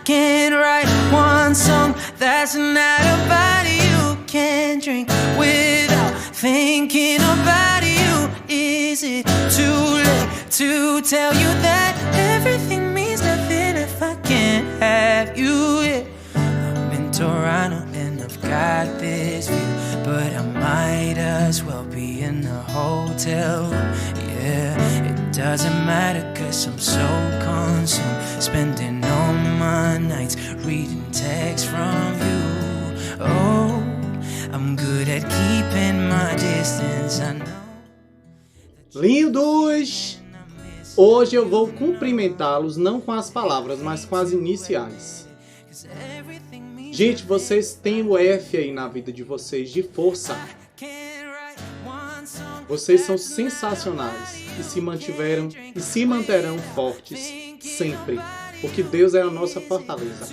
can't write one song that's not about you. Can't drink without thinking about you. Is it too late to tell you that everything means nothing if I can't have you here? I'm in Toronto and I've got this view, but I might as well be in a hotel room. Yeah, it doesn't matter cause I'm so consumed, spending all my nights reading texts from you. Oh, I'm good at keeping my distance, I know. Lindos! Hoje eu vou cumprimentá-los não com as palavras, mas com as iniciais. Gente, vocês têm o F aí na vida de vocês de força. Vocês são sensacionais e se manterão fortes sempre, porque Deus é a nossa fortaleza.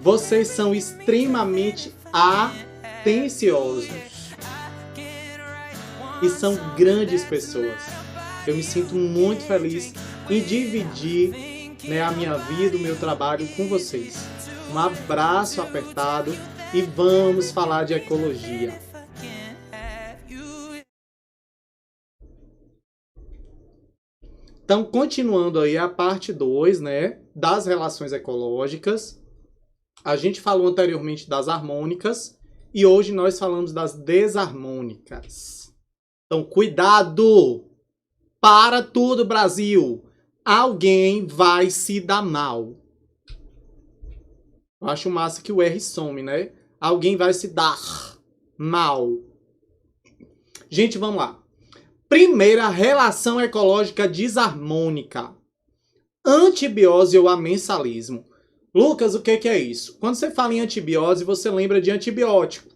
Vocês são extremamente atenciosos e são grandes pessoas. Eu me sinto muito feliz em dividir, a minha vida, o meu trabalho com vocês. Um abraço apertado e vamos falar de ecologia. Então, continuando aí a parte 2, das relações ecológicas. A gente falou anteriormente das harmônicas e hoje nós falamos das desarmônicas. Então, cuidado! Para tudo, Brasil! Alguém vai se dar mal. Eu acho massa que o R some, Alguém vai se dar mal. Gente, vamos lá. Primeira relação ecológica desarmônica. Antibiose ou amensalismo. Lucas, o que é isso? Quando você fala em antibiose, você lembra de antibiótico.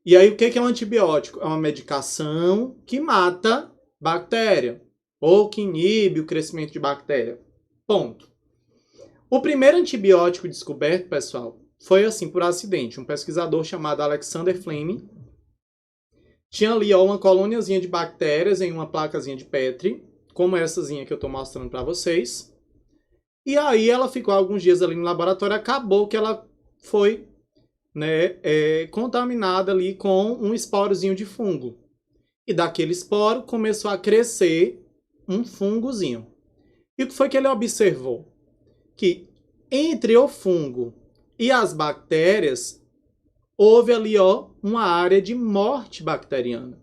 E aí, o que é um antibiótico? É uma medicação que mata bactéria ou que inibe o crescimento de bactéria. Ponto. O primeiro antibiótico descoberto, pessoal, foi assim por acidente. Um pesquisador chamado Alexander Fleming tinha ali uma colôniazinha de bactérias em uma placazinha de Petri, comoessazinha que eu estou mostrando para vocês. E aí ela ficou alguns dias ali no laboratório, acabou que ela foi contaminada ali com um esporozinho de fungo. E daquele esporo começou a crescer um fungozinho. E o que foi que ele observou? Que entre o fungo e as bactérias, houve ali uma área de morte bacteriana.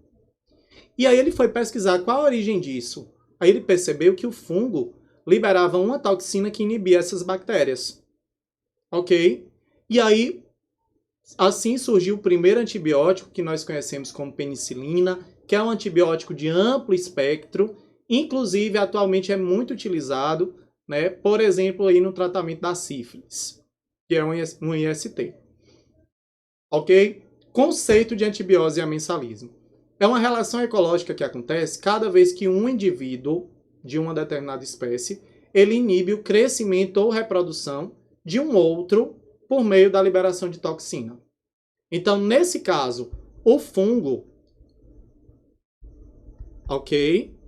E aí ele foi pesquisar qual a origem disso. Aí ele percebeu que o fungo liberava uma toxina que inibia essas bactérias. Ok? E aí, assim surgiu o primeiro antibiótico que nós conhecemos como penicilina, que é um antibiótico de amplo espectro, inclusive atualmente é muito utilizado, por exemplo, aí no tratamento da sífilis, que é um IST. Ok? Conceito de antibiose e amensalismo. É uma relação ecológica que acontece cada vez que um indivíduo de uma determinada espécie, ele inibe o crescimento ou reprodução de um outro por meio da liberação de toxina. Então, nesse caso, o fungo, ok,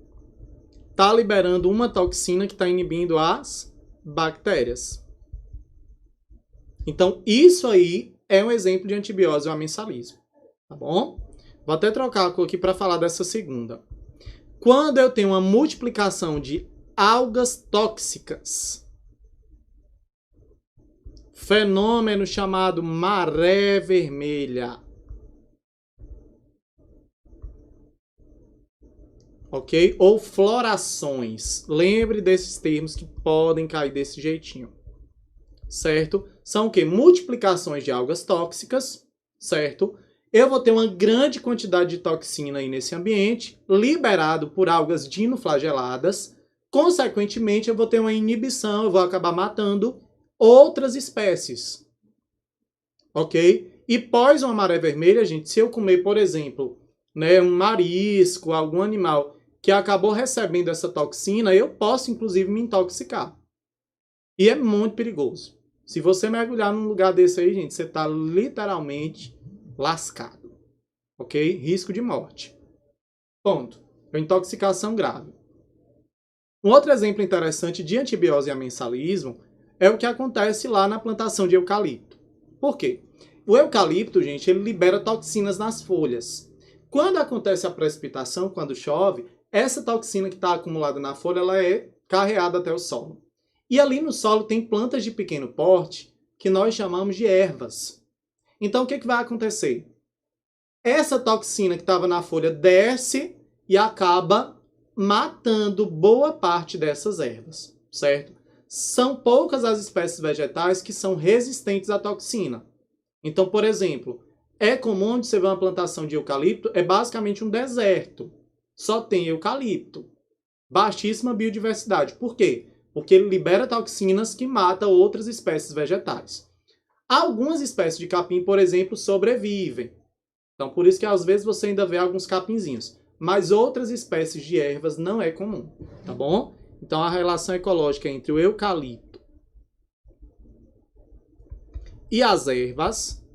está liberando uma toxina que está inibindo as bactérias. Então, isso aí é um exemplo de antibiose ou amensalismo, tá bom? Vou até trocar a cor aqui para falar dessa segunda. Quando eu tenho uma multiplicação de algas tóxicas, fenômeno chamado maré vermelha, ok? Ou florações. Lembre desses termos que podem cair desse jeitinho, certo? São o quê? Multiplicações de algas tóxicas, certo? Eu vou ter uma grande quantidade de toxina aí nesse ambiente, liberado por algas dinoflageladas. Consequentemente, eu vou ter uma inibição, eu vou acabar matando outras espécies. Ok? E pós uma maré vermelha, gente, se eu comer, por exemplo, um marisco, algum animal que acabou recebendo essa toxina, eu posso, inclusive, me intoxicar. E é muito perigoso. Se você mergulhar num lugar desse aí, gente, você está literalmente lascado. Ok? Risco de morte. Ponto. É intoxicação grave. Um outro exemplo interessante de antibiose e amensalismo é o que acontece lá na plantação de eucalipto. Por quê? O eucalipto, gente, ele libera toxinas nas folhas. Quando acontece a precipitação, quando chove, essa toxina que está acumulada na folha, ela é carreada até o solo. E ali no solo tem plantas de pequeno porte que nós chamamos de ervas. Então o que vai acontecer? Essa toxina que estava na folha desce e acaba matando boa parte dessas ervas, certo? São poucas as espécies vegetais que são resistentes à toxina. Então, por exemplo, é comum onde você vê uma plantação de eucalipto, é basicamente um deserto. Só tem eucalipto. Baixíssima biodiversidade. Por quê? Porque ele libera toxinas que matam outras espécies vegetais. Algumas espécies de capim, por exemplo, sobrevivem. Então, por isso que às vezes você ainda vê alguns capinzinhos. Mas outras espécies de ervas não é comum, tá bom? Então, a relação ecológica entre o eucalipto e as ervas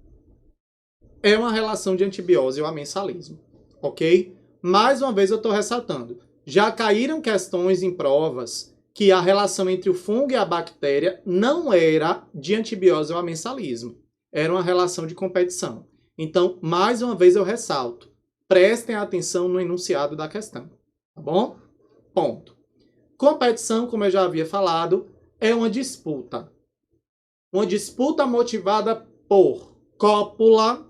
é uma relação de antibiose ou amensalismo, ok? Mais uma vez eu estou ressaltando. Já caíram questões em provas que a relação entre o fungo e a bactéria não era de antibiose ou amensalismo. Era uma relação de competição. Então, mais uma vez eu ressalto. Prestem atenção no enunciado da questão. Tá bom? Ponto. Competição, como eu já havia falado, é uma disputa. Uma disputa motivada por cópula,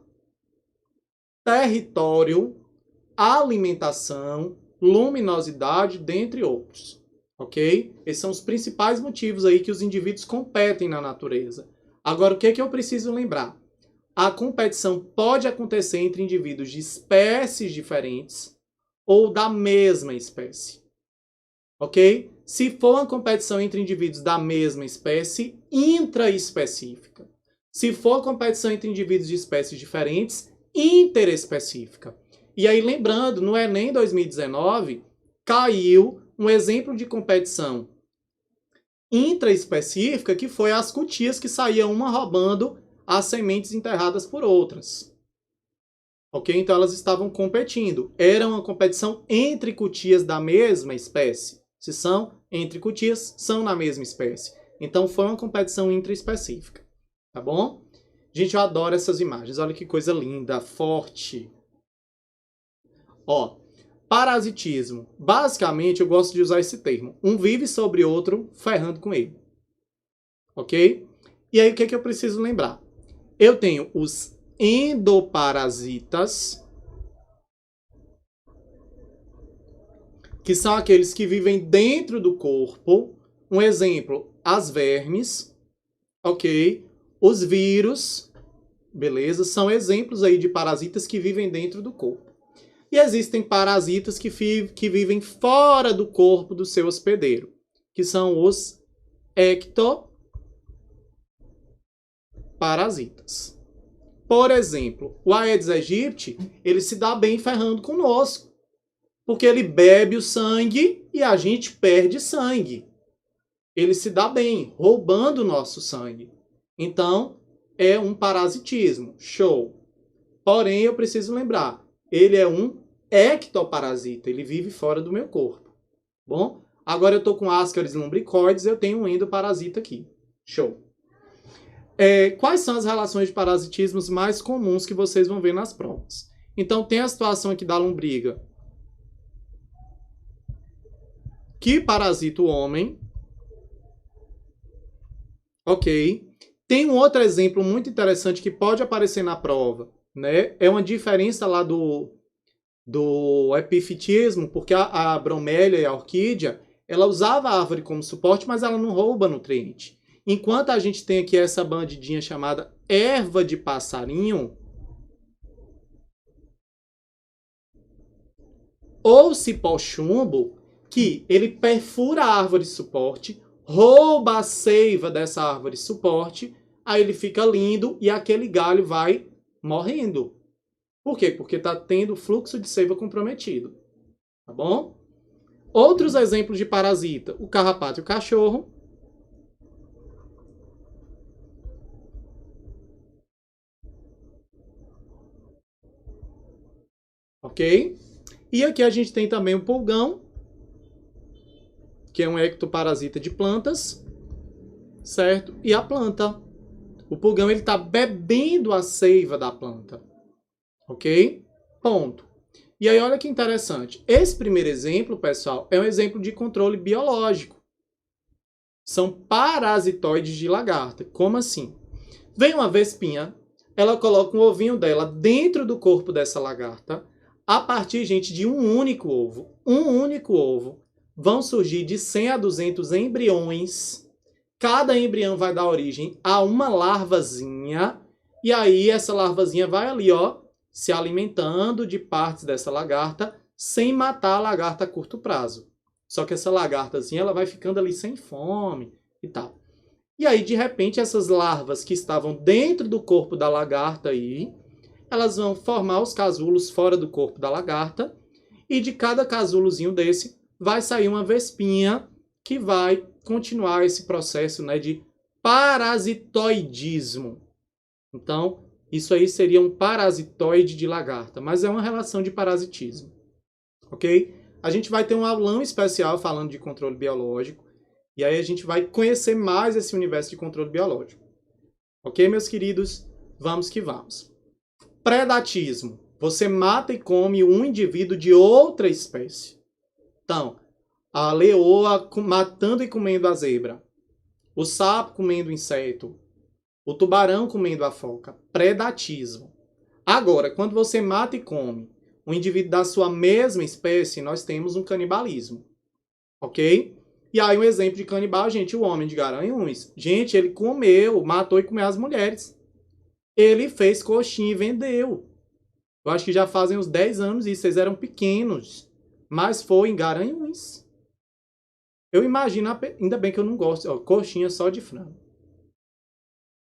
território, alimentação, luminosidade, dentre outros. Ok? Esses são os principais motivos aí que os indivíduos competem na natureza. Agora, o que eu preciso lembrar? A competição pode acontecer entre indivíduos de espécies diferentes ou da mesma espécie. Ok? Se for uma competição entre indivíduos da mesma espécie, intraespecífica. Se for competição entre indivíduos de espécies diferentes, interespecífica. E aí, lembrando, no Enem 2019, caiu um exemplo de competição intraespecífica, que foi as cutias que saíam uma roubando as sementes enterradas por outras. Ok? Então elas estavam competindo. Era uma competição entre cutias da mesma espécie. Se são entre cutias, são na mesma espécie. Então foi uma competição intraespecífica. Tá bom? Gente, eu adoro essas imagens. Olha que coisa linda, forte. Ó, parasitismo. Basicamente, eu gosto de usar esse termo. Um vive sobre outro, ferrando com ele. Ok? E aí, o que eu preciso lembrar? Eu tenho os endoparasitas, que são aqueles que vivem dentro do corpo. Um exemplo, as vermes, ok? Os vírus, beleza? São exemplos aí de parasitas que vivem dentro do corpo. E existem parasitas que vivem fora do corpo do seu hospedeiro, que são os ectoparasitas. Por exemplo, o Aedes aegypti, ele se dá bem ferrando conosco, porque ele bebe o sangue e a gente perde sangue. Ele se dá bem, roubando o nosso sangue. Então, é um parasitismo. Show. Porém, eu preciso lembrar, ele é um ectoparasita, ele vive fora do meu corpo. Bom, agora eu estou com Ascaris lumbricoides, eu tenho um endoparasita aqui. Show. Quais são as relações de parasitismos mais comuns que vocês vão ver nas provas? Então, tem a situação aqui da lombriga, que parasita o homem. Ok. Tem um outro exemplo muito interessante que pode aparecer na prova, né? É uma diferença lá do epifitismo, porque a bromélia e a orquídea, ela usava a árvore como suporte, mas ela não rouba nutriente. Enquanto a gente tem aqui essa bandidinha chamada erva de passarinho, ou cipó-chumbo, que ele perfura a árvore de suporte, rouba a seiva dessa árvore de suporte, aí ele fica lindo e aquele galho vai morrendo. Por quê? Porque está tendo fluxo de seiva comprometido. Tá bom? Outros exemplos de parasita, o carrapato e o cachorro. Ok? E aqui a gente tem também o pulgão que é um ectoparasita de plantas, certo? E a planta. O pulgão, ele está bebendo a seiva da planta. Ok? Ponto. E aí, olha que interessante. Esse primeiro exemplo, pessoal, é um exemplo de controle biológico. São parasitoides de lagarta. Como assim? Vem uma vespinha, ela coloca um ovinho dela dentro do corpo dessa lagarta, a partir, gente, de um único ovo. Um único ovo. Vão surgir de 100 a 200 embriões. Cada embrião vai dar origem a uma larvazinha. E aí, essa larvazinha vai ali, ó, se alimentando de partes dessa lagarta, sem matar a lagarta a curto prazo. Só que essa lagartazinha, ela vai ficando ali sem fome e tal. E aí, de repente, essas larvas que estavam dentro do corpo da lagarta aí, elas vão formar os casulos fora do corpo da lagarta, e de cada casulozinho desse vai sair uma vespinha que vai continuar esse processo, né, de parasitoidismo. Então, isso aí seria um parasitoide de lagarta, mas é uma relação de parasitismo. Ok? A gente vai ter um aulão especial falando de controle biológico, e aí a gente vai conhecer mais esse universo de controle biológico. Ok, meus queridos? Vamos que vamos. Predatismo. Você mata e come um indivíduo de outra espécie. Então, a leoa matando e comendo a zebra. O sapo comendo o inseto. O tubarão comendo a foca. Predatismo. Agora, quando você mata e come um indivíduo da sua mesma espécie, nós temos um canibalismo. Ok? E aí um exemplo de canibal, gente, o homem de Garanhuns. Gente, ele comeu, matou e comeu as mulheres. Ele fez coxinha e vendeu. Eu acho que já fazem uns 10 anos isso, vocês eram pequenos. Mas foi em Garanhuns. Eu imagino, ainda bem que eu não gosto, ó, coxinha só de frango.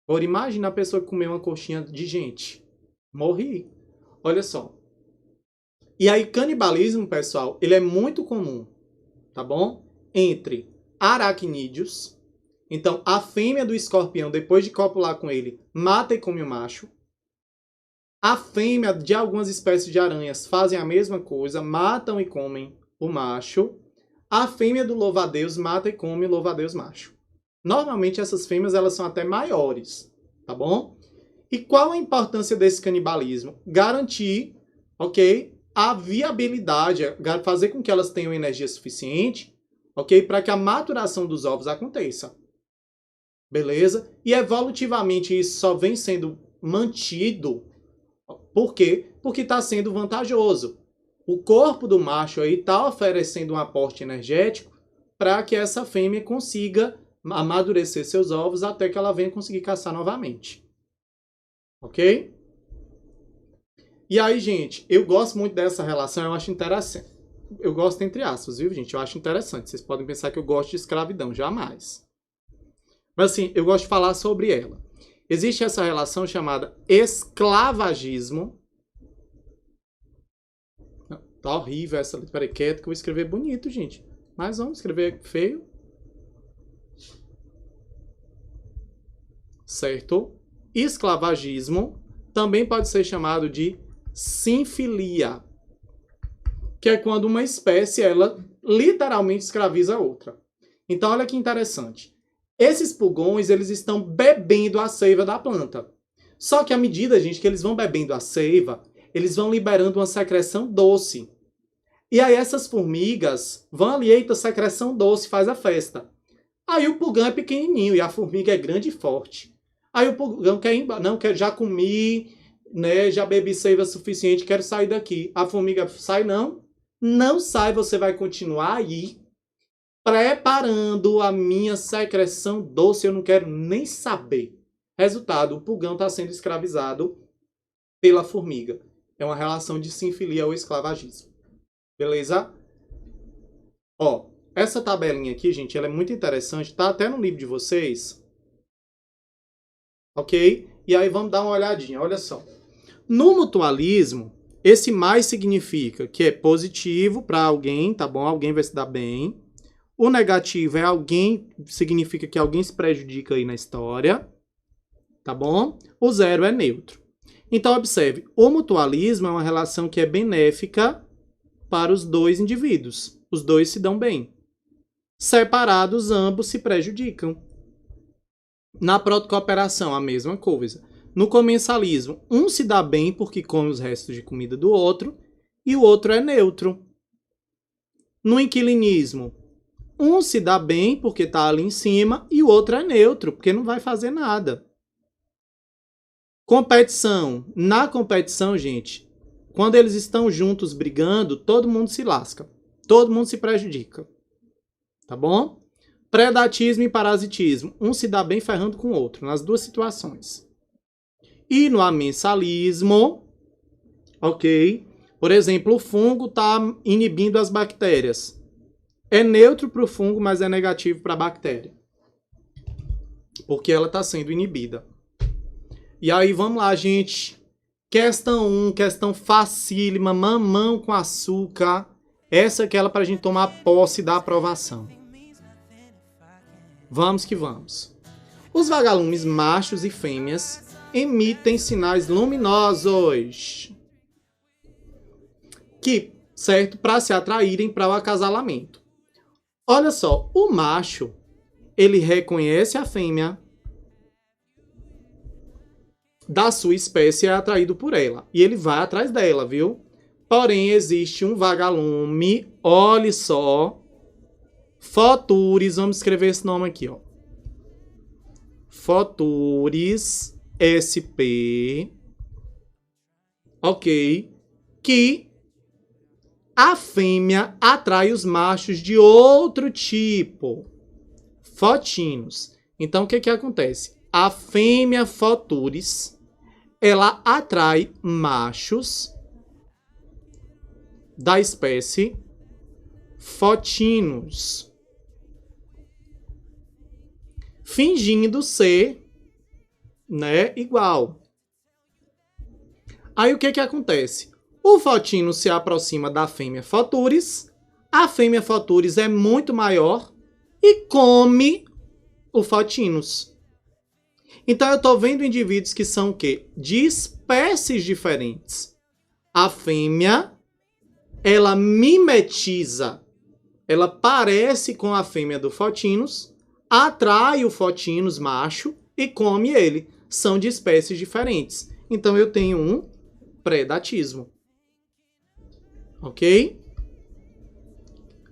Agora imagina a pessoa que comeu uma coxinha de gente. Morri. Olha só. E aí canibalismo, pessoal, ele é muito comum, tá bom? Entre aracnídeos. Então, a fêmea do escorpião, depois de copular com ele, mata e come o macho. A fêmea de algumas espécies de aranhas fazem a mesma coisa, matam e comem o macho. A fêmea do louva-a-Deus mata e come o louva-a-Deus macho. Normalmente essas fêmeas elas são até maiores, tá bom? E qual a importância desse canibalismo? Garantir, ok, a viabilidade, fazer com que elas tenham energia suficiente, ok, para que a maturação dos ovos aconteça. Beleza? E evolutivamente isso só vem sendo mantido. Por quê? Porque está sendo vantajoso. O corpo do macho aí está oferecendo um aporte energético para que essa fêmea consiga amadurecer seus ovos até que ela venha conseguir caçar novamente. Ok? E aí, gente, eu gosto muito dessa relação, eu acho interessante. Eu gosto entre aspas, viu, gente? Eu acho interessante. Vocês podem pensar que eu gosto de escravidão, jamais. Mas assim, eu gosto de falar sobre ela. Existe essa relação chamada esclavagismo. Tá horrível essa letra. Peraí, quieto que eu vou escrever bonito, gente. Mas vamos escrever feio. Certo? Esclavagismo também pode ser chamado de sinfilia, que é quando uma espécie, ela literalmente escraviza a outra. Então, olha que interessante. Esses pulgões, eles estão bebendo a seiva da planta. Só que à medida, gente, que eles vão bebendo a seiva, eles vão liberando uma secreção doce. E aí essas formigas vão ali, eita, secreção doce, faz a festa. Aí o pulgão é pequenininho e a formiga é grande e forte. Aí o pulgão quer, já comi, né, já bebi seiva suficiente, quero sair daqui. A formiga sai, não sai, você vai continuar aí, preparando a minha secreção doce, eu não quero nem saber. Resultado, o pulgão está sendo escravizado pela formiga. É uma relação de sinfilia ou esclavagismo. Beleza? Ó, essa tabelinha aqui, gente, ela é muito interessante, tá até no livro de vocês. Ok? E aí vamos dar uma olhadinha, olha só. No mutualismo, esse mais significa que é positivo para alguém, tá bom? Alguém vai se dar bem. O negativo é alguém, significa que alguém se prejudica aí na história, tá bom? O zero é neutro. Então, observe, o mutualismo é uma relação que é benéfica para os dois indivíduos. Os dois se dão bem. separados, ambos se prejudicam. Na protocooperação, a mesma coisa. No comensalismo, um se dá bem porque come os restos de comida do outro e o outro é neutro. No inquilinismo, um se dá bem porque está ali em cima e o outro é neutro, porque não vai fazer nada. Competição. Na competição, gente, quando eles estão juntos brigando, todo mundo se lasca. Todo mundo se prejudica. Tá bom? Predatismo e parasitismo. Um se dá bem ferrando com o outro, nas duas situações. E no amensalismo, ok? Por exemplo, o fungo está inibindo as bactérias. É neutro para o fungo, mas é negativo para a bactéria. Porque ela está sendo inibida. E aí, vamos lá, gente. Questão 1, questão facílima, mamão com açúcar. Essa é aquela para a gente tomar posse da aprovação. Vamos que vamos. Os vagalumes machos e fêmeas emitem sinais luminosos que, certo, para se atraírem para o acasalamento. Olha só, o macho, ele reconhece a fêmea da sua espécie e é atraído por ela. E ele vai atrás dela, viu? Porém, existe um vagalume, olha só, Photuris, vamos escrever esse nome aqui, ó. Photuris sp, ok, que a fêmea atrai os machos de outro tipo, fotinos. Então, o que acontece? A fêmea Photuris, ela atrai machos da espécie fotinos, fingindo ser, né, igual. Aí o que acontece? O fotino se aproxima da fêmea Photuris, a fêmea Photuris é muito maior e come o fotinos. Então eu estou vendo indivíduos que são o quê? De espécies diferentes. A fêmea, ela mimetiza, ela parece com a fêmea do fotinos, atrai o fotinos macho e come ele. São de espécies diferentes. Então eu tenho um predatismo. Ok?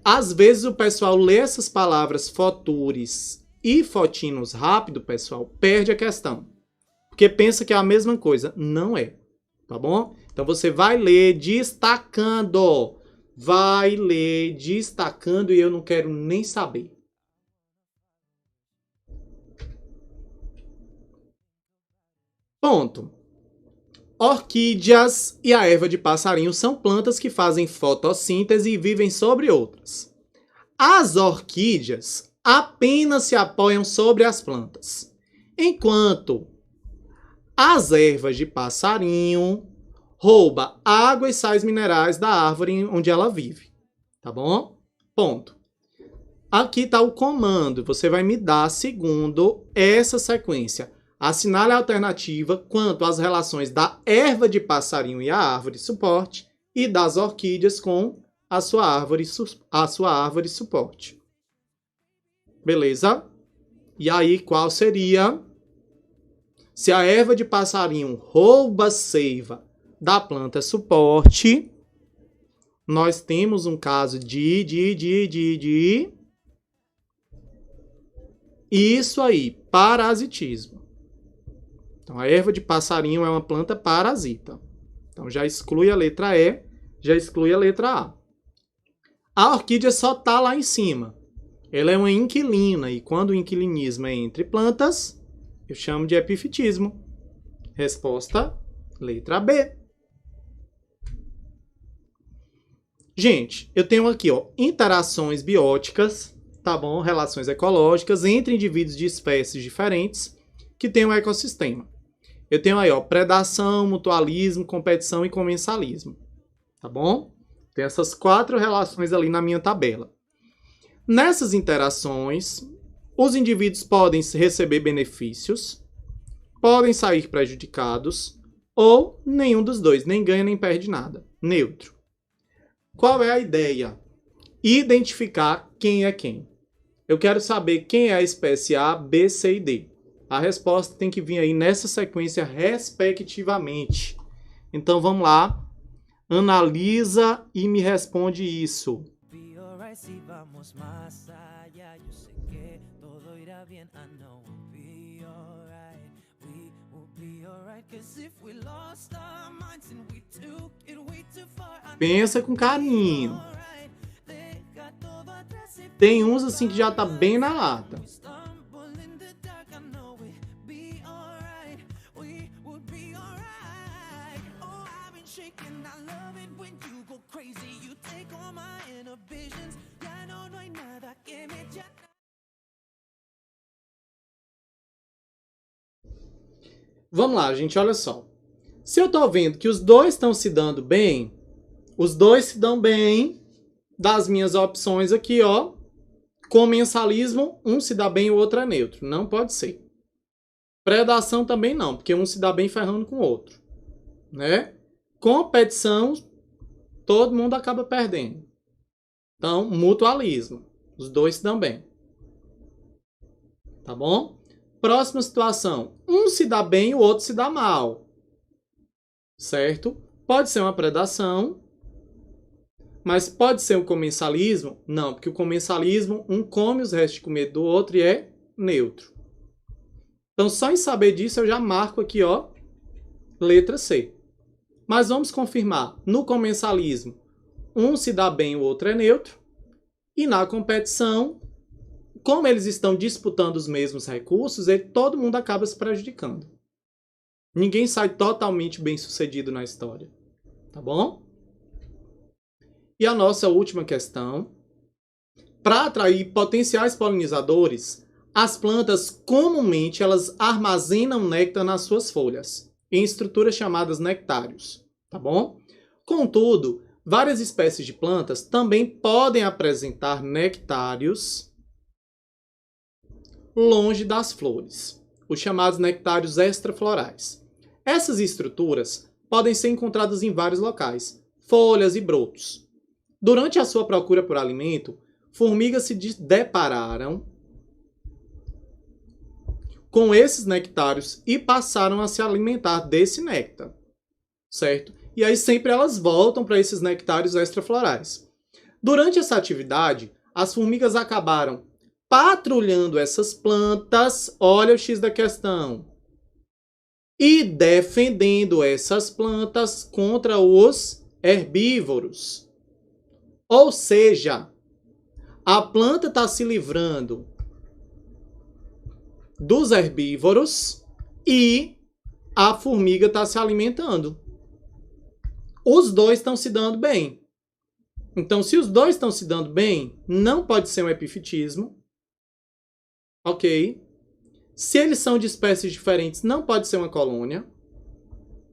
Às vezes o pessoal lê essas palavras Photuris e fotinos rápido, pessoal, perde a questão. Porque pensa que é a mesma coisa. Não é. Tá bom? Então você vai ler destacando. Vai ler destacando e eu não quero nem saber. Ponto. Orquídeas e a erva de passarinho são plantas que fazem fotossíntese e vivem sobre outras. As orquídeas apenas se apoiam sobre as plantas, enquanto as ervas de passarinho roubam água e sais minerais da árvore onde ela vive. Tá bom? Ponto. Aqui está o comando. Você vai me dar segundo essa sequência. Assinale a alternativa quanto às relações da erva de passarinho e a árvore suporte e das orquídeas com a sua árvore suporte. Beleza? E aí, qual seria? Se a erva de passarinho rouba seiva da planta suporte, nós temos um caso de isso aí, parasitismo. Então, a erva de passarinho é uma planta parasita. Então, já exclui a letra E, já exclui a letra A. A orquídea só está lá em cima. Ela é uma inquilina, e quando o inquilinismo é entre plantas, eu chamo de epifitismo. Resposta, letra B. Gente, eu tenho aqui, ó, interações bióticas, tá bom? Relações ecológicas entre indivíduos de espécies diferentes que têm um ecossistema. Eu tenho aí, ó, predação, mutualismo, competição e comensalismo. Tá bom? Tem essas 4 relações ali na minha tabela. Nessas interações, os indivíduos podem receber benefícios, podem sair prejudicados, ou nenhum dos dois, nem ganha nem perde nada. Neutro. Qual é a ideia? Identificar quem é quem. Eu quero saber quem é a espécie A, B, C e D. A resposta tem que vir aí nessa sequência respectivamente. Então vamos lá. Analisa e me responde isso. Pensa com carinho. Tem uns assim que já tá bem na lata. Vamos lá, gente, olha só. Se eu tô vendo que os dois estão se dando bem, os dois se dão bem das minhas opções aqui, ó. Comensalismo, um se dá bem e o outro é neutro. Não pode ser. Predação também não, porque um se dá bem ferrando com o outro, né? Competição, todo mundo acaba perdendo. Então, mutualismo. Os dois se dão bem. Tá bom? Próxima situação. Um se dá bem e o outro se dá mal. Certo? Pode ser uma predação. Mas pode ser um comensalismo? Não, porque o comensalismo, um come os restos de comida do outro e é neutro. Então, só em saber disso, eu já marco aqui, ó, letra C. Mas vamos confirmar. No comensalismo, um se dá bem, o outro é neutro. E na competição, como eles estão disputando os mesmos recursos, todo mundo acaba se prejudicando. Ninguém sai totalmente bem sucedido na história. Tá bom? E a nossa última questão. Para atrair potenciais polinizadores, as plantas comumente elas armazenam néctar nas suas folhas, em estruturas chamadas nectários. Tá bom? Contudo, várias espécies de plantas também podem apresentar nectários longe das flores, os chamados nectários extraflorais. Essas estruturas podem ser encontradas em vários locais, folhas e brotos. Durante a sua procura por alimento, formigas se depararam com esses nectários e passaram a se alimentar desse néctar, certo? E aí sempre elas voltam para esses nectários extraflorais. Durante essa atividade, as formigas acabaram patrulhando essas plantas, olha o X da questão, e defendendo essas plantas contra os herbívoros. Ou seja, a planta está se livrando dos herbívoros e a formiga está se alimentando. Os dois estão se dando bem. Então, se os dois estão se dando bem, não pode ser um epifitismo. Ok? Se eles são de espécies diferentes, não pode ser uma colônia.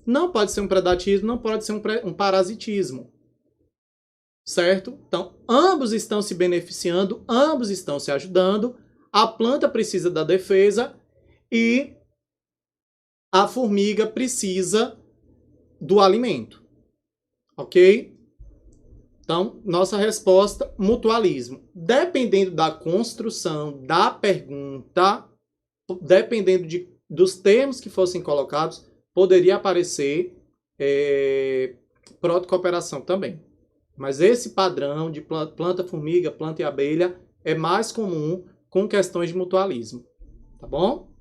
Não pode ser um predatismo, não pode ser um parasitismo. Certo? Então, ambos estão se beneficiando, ambos estão se ajudando. A planta precisa da defesa e a formiga precisa do alimento. Ok? Então, nossa resposta, mutualismo. Dependendo da construção da pergunta, dependendo dos termos que fossem colocados, poderia aparecer protocooperação também. Mas esse padrão de planta, formiga, planta e abelha é mais comum com questões de mutualismo. Tá bom?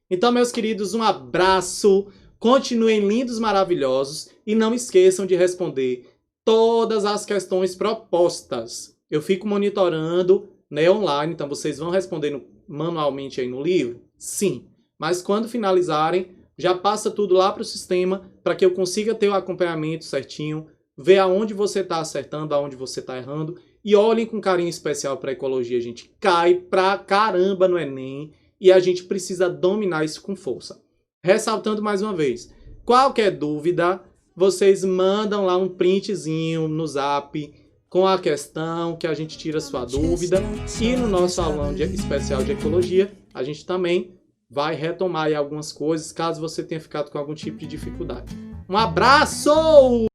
Então, meus queridos, um abraço. Continuem lindos, maravilhosos. E não esqueçam de responder todas as questões propostas. Eu fico monitorando, né, online. Então, vocês vão respondendo manualmente aí no livro? Sim. Mas quando finalizarem, já passa tudo lá para o sistema para que eu consiga ter o acompanhamento certinho, ver aonde você está acertando, aonde você está errando. E olhem com carinho especial para a ecologia. A gente cai pra caramba no Enem e a gente precisa dominar isso com força. Ressaltando mais uma vez, qualquer dúvida, vocês mandam lá um printzinho no Zap com a questão que a gente tira sua dúvida. E no nosso aulão especial de ecologia, a gente também vai retomar aí algumas coisas, caso você tenha ficado com algum tipo de dificuldade. Um abraço!